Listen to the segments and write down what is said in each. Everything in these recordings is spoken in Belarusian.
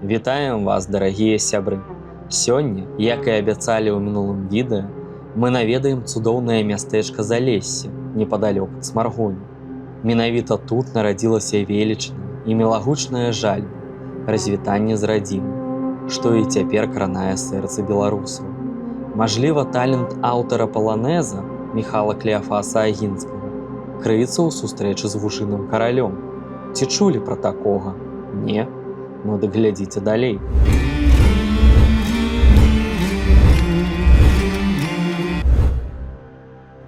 Вітаем вас, дарагія сябры! Сёння, як і абяцалі ў мінулым відэа, мы наведаем цудоўнае мястэчка Залессі, непадалёк ад Смаргоні. Менавіта тут нарадзілася велічная і мілагучная жальба, развітанне з радзімай, што і цяпер кранае сэрца беларусаў. Мажліва, талент аўтара паланеза Міхала Клеафаса Агінскага крыецца ў сустрэчы з вужыным каралём. Ці чулі пра такога? Не? Ну дык глядзіце далей.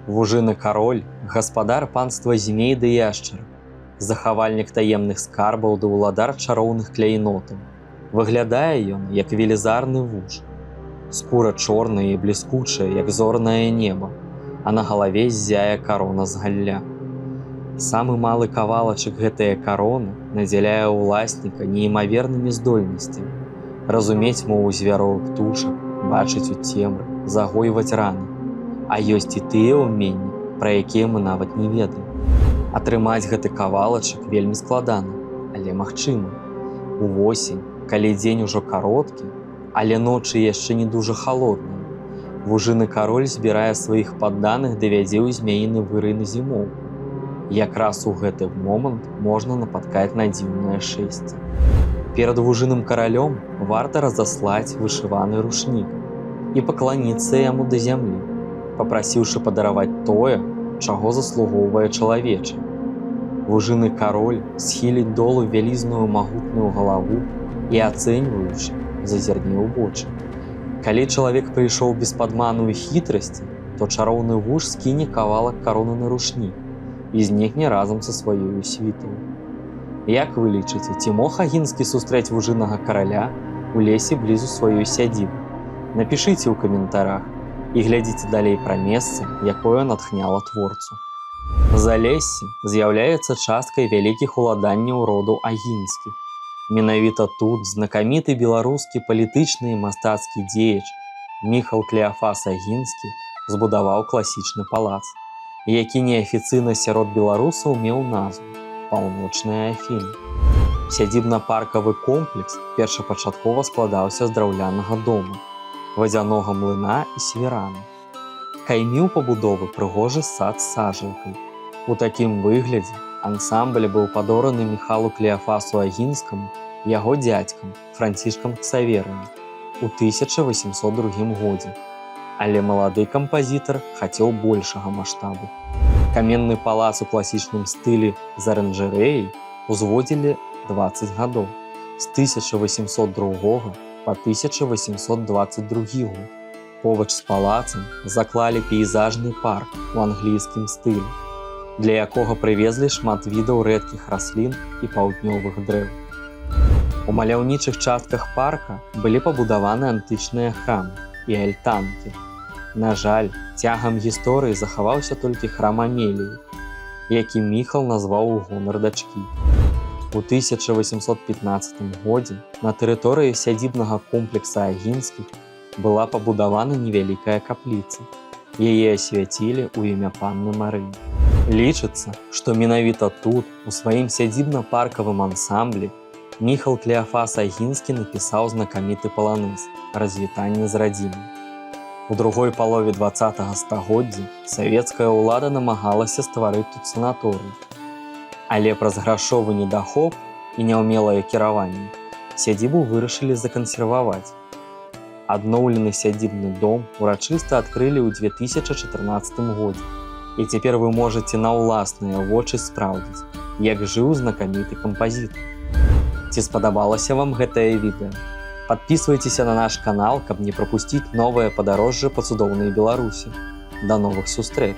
Вужыны кароль, гаспадар панства змей ды яшчар, захавальнік таемных скарбаў ды ўладар чароўных кляйнотаў. Выглядае ён, як велізарны вуж. Скура чорная і бліскучая, як зорнае неба, а на галаве ззяе карона з галля. Самы малы кавалачак гэтае кароны надзяляе ўласніка неймавернымі здольнасцямі. Разумець мову звяроў, птушак, бачыць у цемры, загойваць раны. А ёсць і тыя ўменні, пра якія мы нават не ведаем. Атрымаць гэты кавалачак вельмі складана, але магчыма. Увосень, калі дзень ужо кароткі, але ночы яшчэ не дужа халодныя, вужыны кароль збірае сваіх падданых ды вядзе ў змяіны выры на зімоўку. Якраз у гэты момант можна напаткаць на дзіўнае шэсце. Перад вужыным каралём варта разаслаць вышываны рушнік і пакланіцца яму да зямлі, папрасіўшы падараваць тое, чаго заслугоўвае чалавеча. Вужыны кароль схіліць долу вялізную магутную галаву і, ацэньваючы, зазірне ў вочы. Калі чалавек прыйшоў без падману і хітрасці, то чароўны вуж скіне кавалак кароны на рушнік і знікне разам са сваёю світаю. Як вы лічыце, ці мог Агінскі сустрэць вужынага караля у лесе блізу сваёй сядзібы? Напішыце ў каментарах і глядзіце далей пра месца, якое натхняла творцу. Залессі з'яўляецца часткай вялікіх уладанняў роду Агінскіх. Менавіта тут знакаміты беларускі палітычны і мастацкі дзеяч Міхал Клеафас Агінскі збудаваў класічны палац, які неафіцыйна сярод беларусаў меў назву «Паўночныя Афіны». Сядзібна-паркавы комплекс першапачаткова складаўся з драўлянага дома, вадзянога млына і свірана. Кайміў пабудовы прыгожы сад з сажалкай. У такім выглядзе ансамбль быў падораны Міхалу Клеафасу Агінскаму яго дзядзькам Францішкам Ксаверам у 1802 годзе. Але малады кампазітар хацеў большага маштабу. Каменны палац у класічным стылі з аранжарэяй узводзілі 20 гадоў, з 1802 па 1822 год. Побач з палацам заклалі пейзажны парк у англійскім стылі, для якога прывезлі шмат відаў рэдкіх раслін і паўднёвых дрэў. У маляўнічых частках парка былі пабудаваны антычныя храмы і альтанкі. На жаль, цягам гісторыі захаваўся толькі храм Амеліі, які Міхал назваў у гонар дачкі. У 1815 годзе на тэрыторыі сядзібнага комплекса Агінскіх была пабудавана невялікая капліца. Яе асвяцілі ў імя панны Марыі. Лічыцца, што менавіта тут, у сваім сядзібна-паркавым ансамблі, Міхал Клеафас Агінскі напісаў знакаміты паланез «Развітанне з радзімай». У другой палове 20-го стагоддзя савецкая ўлада намагалася стварыць тут санаторый. Але праз грашовы недахоп і няўмелае кіраванне сядзібу вырашылі закансерваваць. Адноўлены сядзібны дом урачыста адкрылі ў 2014 годзе, і цяпер вы можаце на ўласныя вочы спраўдзіць, як жыў знакаміты кампазітар. Ці спадабалася вам гэтае відэо? Падпісвайцеся на наш канал, каб не прапусціць новае падарожжа па цудоўнай Беларусі. Да новых сустрэч!